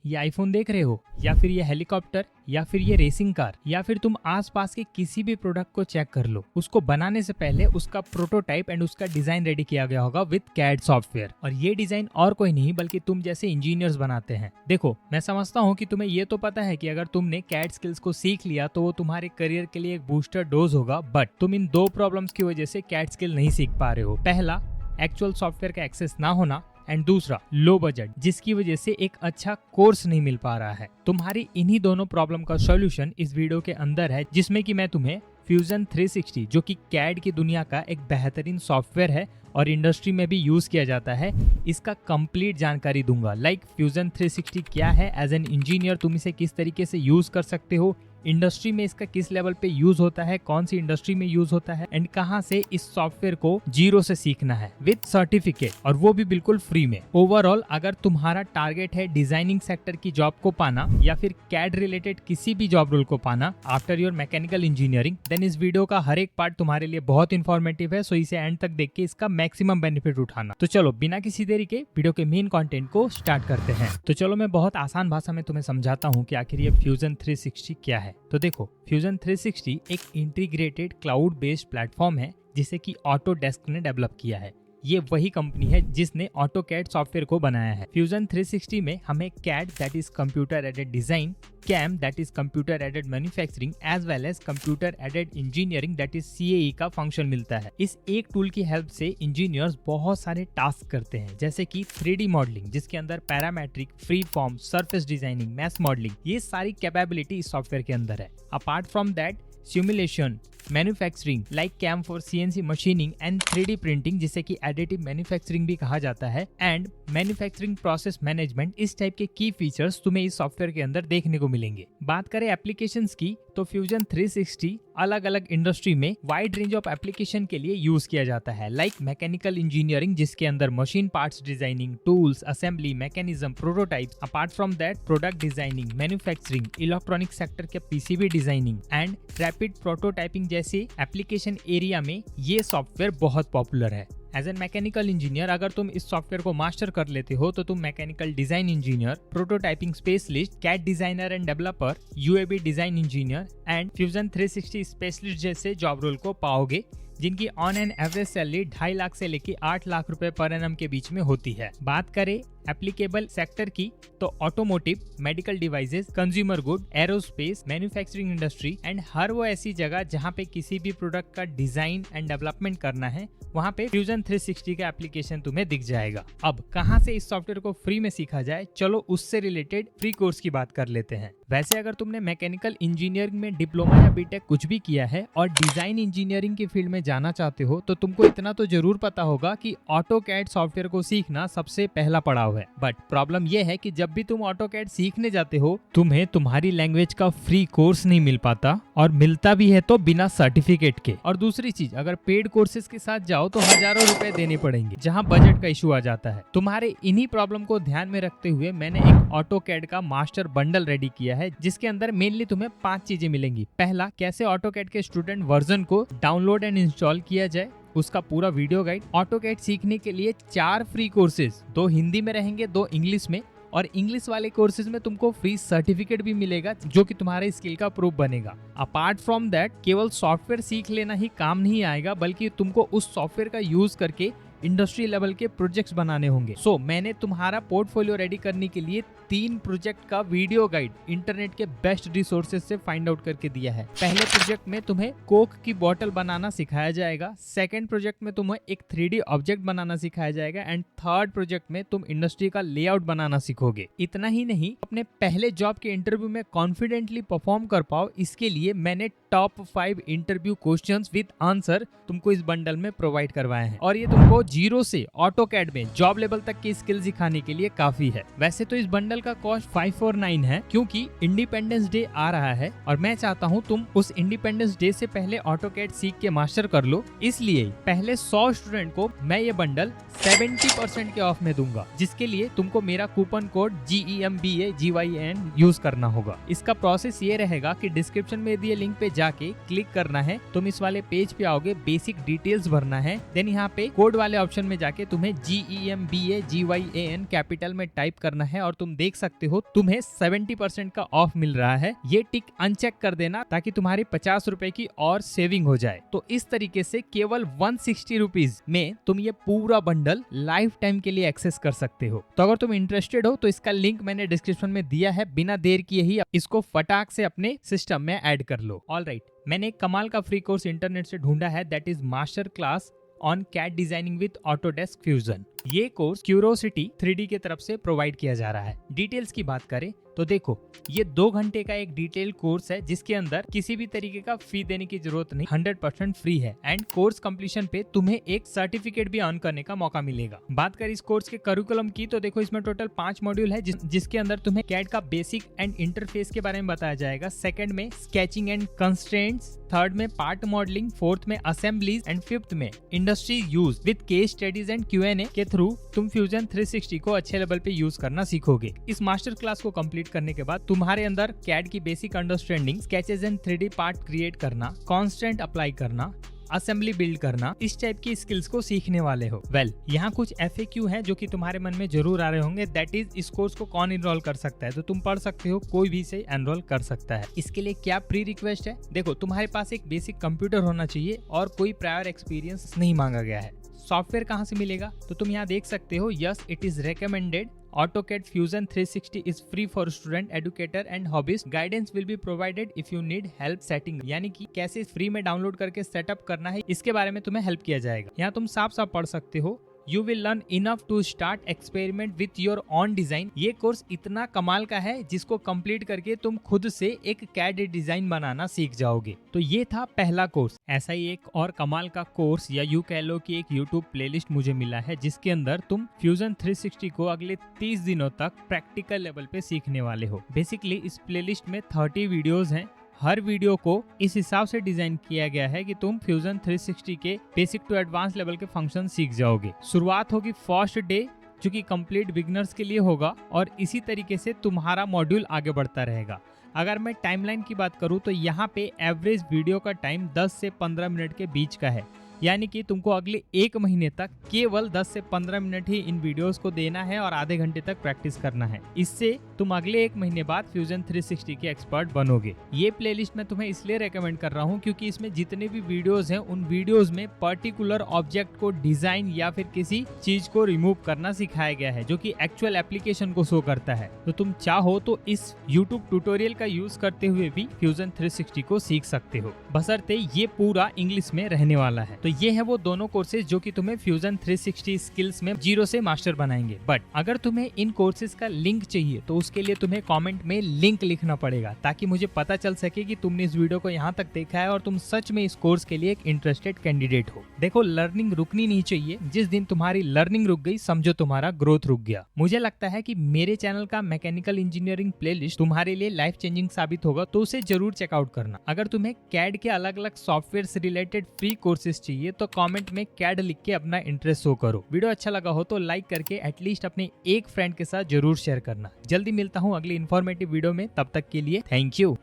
ये आईफोन देख रहे हो, या फिर ये हेलीकॉप्टर, या फिर ये रेसिंग कार, या फिर तुम आसपास के किसी भी प्रोडक्ट को चेक कर लो, उसको बनाने से पहले उसका प्रोटोटाइप एंड उसका डिजाइन रेडी किया गया होगा विद कैड सॉफ्टवेयर। और ये डिजाइन और कोई नहीं बल्कि तुम जैसे इंजीनियर्स बनाते हैं। देखो, मैं समझता हूँ कि तुम्हें ये तो पता है कि अगर तुमने कैड स्किल्स को सीख लिया तो वो तुम्हारे करियर के लिए एक बूस्टर डोज होगा, बट तुम इन दो प्रॉब्लम्स की वजह से कैड स्किल नहीं सीख पा रहे हो। पहला, एक्चुअल सॉफ्टवेयर का एक्सेस ना होना, एंड दूसरा, लो बजट, जिसकी वजह से एक अच्छा कोर्स नहीं मिल पा रहा है। तुम्हारी इन्हीं दोनों प्रॉब्लम का सॉल्यूशन इस वीडियो के अंदर है, जिसमें कि मैं तुम्हें फ्यूजन 360 जो कि कैड की दुनिया का एक बेहतरीन सॉफ्टवेयर है और इंडस्ट्री में भी यूज किया जाता है, इसका कंप्लीट जानकारी दूंगा। लाइक फ्यूजन 360 क्या है, एज एन इंजीनियर तुम इसे किस तरीके से यूज कर सकते हो, इंडस्ट्री में इसका किस लेवल पे यूज होता है, कौन सी इंडस्ट्री में यूज होता है, एंड कहां से इस सॉफ्टवेयर को जीरो से सीखना है विद सर्टिफिकेट, और वो भी बिल्कुल फ्री में। ओवरऑल अगर तुम्हारा टारगेट है डिजाइनिंग सेक्टर की जॉब को पाना या फिर कैड रिलेटेड किसी भी जॉब रोल को पाना after your mechanical engineering, then इस वीडियो का हर एक पार्ट तुम्हारे लिए बहुत इंफॉर्मेटिव है। सो इसे एंड तक देख के इसका मैक्सिमम बेनिफिट उठाना। तो चलो बिना किसी देरी के वीडियो के मेन कंटेंट को स्टार्ट करते हैं। तो चलो मैं बहुत आसान भाषा में तुम्हें समझाता हूँ कि आखिर ये फ्यूजन 360 क्या है। तो देखो, फ्यूजन 360 एक इंटीग्रेटेड क्लाउड बेस्ड प्लेटफॉर्म है जिसे कि ऑटोडेस्क ने डेवलप किया है। ये वही कंपनी है जिसने ऑटोकैड सॉफ्टवेयर को बनाया है। फ्यूजन 360 में हमें CAD that is computer aided design, CAM that is computer aided manufacturing, as well as computer aided engineering that is CAE का फंक्शन मिलता है। इस एक टूल की हेल्प से इंजीनियर्स बहुत सारे टास्क करते हैं, जैसे कि 3D मॉडलिंग जिसके अंदर parametric, free form, surface designing, math modelling, ये सारी कैपेबिलिटी इस सॉफ्टवेयर के अंदर है। Apart from that, simulation, manufacturing like CAM for CNC machining and 3D printing जिसे कि एडिटिव मैन्युफैक्चरिंग भी कहा जाता है, एंड मैन्युफैक्चरिंग प्रोसेस मैनेजमेंट, इस टाइप के की फीचर्स तुम्हें इस सॉफ्टवेयर के अंदर देखने को मिलेंगे। बात करें एप्लीकेशंस की, तो फ्यूजन 360 अलग अलग इंडस्ट्री में वाइड रेंज ऑफ एप्लीकेशन के लिए यूज किया जाता है। लाइक मैकेनिकल इंजीनियरिंग जिसके अंदर machine parts designing, tools, assembly, mechanism, prototypes. Apart from that, product designing, manufacturing, electronic sector के PCB designing and rapid prototyping जैसे एप्लीकेशन एरिया में ये सॉफ्टवेयर बहुत पॉपुलर है। एज एन मैकेनिकल इंजीनियर अगर तुम इस सॉफ्टवेयर को मास्टर कर लेते हो तो तुम mechanical design engineer, prototyping specialist, CAD designer and developer, UAV design engineer and fusion 360 specialist जैसे जॉब रोल को पाओगे, जिनकी on an average salary 2.5 lakh से लेकर 8 लाख रुपए पर एनम के बीच में होती है। बात करें एप्लीकेबल सेक्टर की, तो automotive, medical devices, consumer good, aerospace, manufacturing industry and हर वो ऐसी जगह जहां पे किसी भी प्रोडक्ट का डिजाइन एंड डेवलपमेंट करना है, वहां पे फ्यूजन 360 का एप्लीकेशन तुम्हें दिख जाएगा। अब कहां से इस सॉफ्टवेयर को फ्री में सीखा जाए, चलो उससे रिलेटेड फ्री कोर्स की बात कर लेते हैं। वैसे अगर तुमने मैकेनिकल इंजीनियरिंग में डिप्लोमा या बीटेक कुछ भी किया है और डिजाइन इंजीनियरिंग की फील्ड में जाना चाहते हो, तो तुमको इतना तो जरूर पता होगा कि ऑटोकैड सॉफ्टवेयर को सीखना सबसे पहला पड़ाव है। बट प्रॉब्लम यह है कि जब भी तुम ऑटोकैड सीखने जाते हो, तुम्हें तुम्हारी लैंग्वेज का फ्री कोर्स नहीं मिल पाता, और मिलता भी है तो बिना सर्टिफिकेट के। और दूसरी चीज, अगर पेड कोर्सेज के साथ जाओ तो हजारों रुपए देने पड़ेंगे, जहां बजट का इशू आ जाता है। तुम्हारे इन्हीं प्रॉब्लम को ध्यान में रखते हुए मैंने एक ऑटोकैड का मास्टर बंडल रेडी किया है, जिसके अंदर मेनली तुम्हें 5 चीजें मिलेंगी। पहला, कैसे ऑटोकैड के स्टूडेंट वर्जन को डाउनलोड एंड इंस्टॉल किया जाए, उसका पूरा वीडियो गाइड। ऑटोकैड सीखने के लिए 4 फ्री कोर्सेज, 2 हिंदी में रहेंगे, 2 इंग्लिश में, और इंग्लिश वाले कोर्सेज में तुमको फ्री सर्टिफिकेट भी मिलेगा जो कि तुम्हारे स्किल का प्रूफ बनेगा। अपार्ट फ्रॉम दैट, केवल सॉफ्टवेयर सीख लेना ही काम नहीं आएगा, बल्कि तुमको उस सॉफ्टवेयर का यूज करके इंडस्ट्री लेवल के प्रोजेक्ट्स बनाने होंगे। सो मैंने तुम्हारा पोर्टफोलियो रेडी करने के लिए 3 प्रोजेक्ट का वीडियो गाइड इंटरनेट के बेस्ट रिसोर्सेज से फाइंड आउट करके दिया है। पहले प्रोजेक्ट में तुम्हें कोक की बोतल बनाना सिखाया जाएगा, सेकंड प्रोजेक्ट में तुम्हें एक 3D ऑब्जेक्ट बनाना सिखाया जाएगा, एंड थर्ड प्रोजेक्ट में तुम इंडस्ट्री का लेआउट बनाना सीखोगे। इतना ही नहीं, अपने पहले जॉब के इंटरव्यू में कॉन्फिडेंटली परफॉर्म कर पाओ, इसके लिए मैंने top 5 interview questions with answer तुमको इस बंडल में प्रोवाइड करवाए हैं, और ये तुमको जीरो से ऑटोकैड में जॉब लेवल तक की स्किल सिखाने के लिए काफी है। वैसे तो इस बंडल का कॉस्ट 549 है, क्योंकि इंडिपेंडेंस डे आ रहा है और मैं चाहता हूँ तुम उस इंडिपेंडेंस डे से पहले ऑटोकैड सीख के मास्टर कर लो। इसलिए पहले 100 स्टूडेंट को मैं ये बंडल 70% के ऑफ में दूंगा, जिसके लिए तुमको मेरा कूपन कोड GEMBAGYN यूज करना होगा। इसका प्रोसेस ये रहेगा कि डिस्क्रिप्शन में दिए लिंक पे जाके क्लिक करना है, तुम इस वाले पेज पे आओगे, बेसिक डिटेल्स भरना है, देन यहाँ पे कोड वाले ऑप्शन में जाके तुम्हें GEMBAGYAN कैपिटल में टाइप करना है और तुम देख सकते हो तुम्हें 70% का ऑफ मिल रहा है। ये टिक अनचेक कर देना ताकि तुम्हारी 50 रुपए की और सेविंग हो जाए। तो इस तरीके से केवल 160 रुपीज में तुम ये पूरा बंडल लाइफ टाइम के लिए एक्सेस कर सकते हो। तो अगर तुम इंटरेस्टेड हो तो इसका लिंक मैंने डिस्क्रिप्शन में दिया है, बिना देर किए ही इसको फटाक से अपने सिस्टम में ऐड कर लो। ऑलराइट, मैंने एक कमाल का फ्री कोर्स इंटरनेट से ढूंढा है, that is master class on CAD designing with Autodesk fusion. ये कोर्स क्यूरोसिटी 3D के तरफ से प्रोवाइड किया जा रहा है। डिटेल्स की बात करें तो देखो, ये 2 घंटे का एक डिटेल कोर्स है जिसके अंदर किसी भी तरीके का फी देने की जरूरत नहीं, 100% फ्री है। एंड कोर्स कंप्लीशन पे तुम्हें एक सर्टिफिकेट भी अर्न करने का मौका मिलेगा। बात करें इस कोर्स के करिकुलम की तो देखो, इसमें टोटल 5 मॉड्यूल है जिसके अंदर तुम्हें कैड का बेसिक एंड इंटरफेस के बारे में बताया जाएगा। सेकंड में स्केचिंग एंड कंस्ट्रेंट्स, थर्ड में पार्ट मॉडलिंग, फोर्थ में असेंबलीज एंड फिफ्थ में industry use with case studies and Q&A के थ्रू तुम फ्यूजन 360 को अच्छे लेवल पे यूज करना सीखोगे। इस मास्टर क्लास को कंप्लीट करने के बाद तुम्हारे अंदर कैड की basic understanding, sketches and 3D part create करना, कॉन्स्टेंट अप्लाई करना, असेंबली बिल्ड करना, इस टाइप की स्किल्स को सीखने वाले हो। यहाँ कुछ FAQ है जो कि तुम्हारे मन में जरूर आ रहे होंगे, दैट इज इस कोर्स को कौन इनरोल कर सकता है। तो तुम पढ़ सकते हो, कोई भी से एनरोल कर सकता है। इसके लिए क्या प्री रिक्वेस्ट है? देखो, तुम्हारे पास एक बेसिक कंप्यूटर होना चाहिए और कोई प्रायर एक्सपीरियंस नहीं मांगा गया है। सॉफ्टवेयर कहाँ से मिलेगा? तो तुम यहाँ देख सकते हो, yes it is recommended. AutoCAD Fusion 360 is free for student, educator and hobbyist. Guidance will be provided if you need help setting. यानी कि कैसे फ्री में डाउनलोड करके सेटअप करना है, इसके बारे में तुम्हें हेल्प किया जाएगा। यहाँ तुम साफ साफ पढ़ सकते हो, You will learn enough to start experiment with your own design. ये कोर्स इतना कमाल का है जिसको कंप्लीट करके तुम खुद से एक कैड डिजाइन बनाना सीख जाओगे। तो ये था पहला कोर्स। ऐसा ही एक और कमाल का कोर्स या यूं कह लो कि एक YouTube प्लेलिस्ट मुझे मिला है जिसके अंदर तुम फ्यूजन 360 को अगले 30 दिनों तक प्रैक्टिकल लेवल पे सीखने वाले हो। बेसिकली इस प्लेलिस्ट में 30 वीडियोज हैं। हर वीडियो को इस हिसाब से डिजाइन किया गया है कि तुम फ्यूजन 360 के बेसिक टू एडवांस लेवल के फंक्शन सीख जाओगे। शुरुआत होगी फर्स्ट डे जो कि कंप्लीट बिगनर्स के लिए होगा और इसी तरीके से तुम्हारा मॉड्यूल आगे बढ़ता रहेगा। अगर मैं टाइमलाइन की बात करूं तो यहाँ पे एवरेज वीडियो का टाइम 10 से 15 मिनट के बीच का है, यानी कि तुमको अगले 1 महीने तक केवल 10 से 15 मिनट ही इन वीडियोस को देना है और आधे घंटे तक प्रैक्टिस करना है। इससे तुम अगले 1 महीने बाद फ्यूजन 360 के एक्सपर्ट बनोगे। ये प्लेलिस्ट मैं तुम्हें इसलिए रेकमेंड कर रहा हूँ क्योंकि इसमें जितने भी वीडियोस हैं उन वीडियोस में पर्टिकुलर ऑब्जेक्ट को डिजाइन या फिर किसी चीज को रिमूव करना सिखाया गया है जो कि एक्चुअल एप्लीकेशन को शो करता है। तो तुम चाहो तो इस यूट्यूब ट्यूटोरियल का यूज करते हुए भी फ्यूजन 360 को सीख सकते हो, बशर्ते ये पूरा इंग्लिश में रहने वाला है। तो ये है वो दोनों कोर्सेज जो कि तुम्हें फ्यूजन 360 स्किल्स में 0 से मास्टर बनाएंगे। बट अगर तुम्हें इन कोर्सेज का लिंक चाहिए तो उसके लिए तुम्हें कमेंट में लिंक लिखना पड़ेगा ताकि मुझे पता चल सके कि तुमने इस वीडियो को यहाँ तक देखा है और तुम सच में इस कोर्स के लिए एक इंटरेस्टेड कैंडिडेट हो। देखो, लर्निंग रुकनी नहीं चाहिए। जिस दिन तुम्हारी लर्निंग रुक गई समझो तुम्हारा ग्रोथ रुक गया। मुझे लगता है कि मेरे चैनल का मैकेनिकल इंजीनियरिंग प्लेलिस्ट तुम्हारे लिए लाइफ चेंजिंग साबित होगा, तो उसे जरूर चेकआउट करना। अगर तुम्हें कैड के अलग अलग सॉफ्टवेयर से रिलेटेड फ्री कोर्सेज चाहिए तो कमेंट में कैड लिख के अपना इंटरेस्ट शो करो। वीडियो अच्छा लगा हो तो लाइक करके एटलीस्ट अपने एक फ्रेंड के साथ जरूर शेयर करना। जल्दी मिलता हूँ अगली इन्फॉर्मेटिव वीडियो में, तब तक के लिए थैंक यू।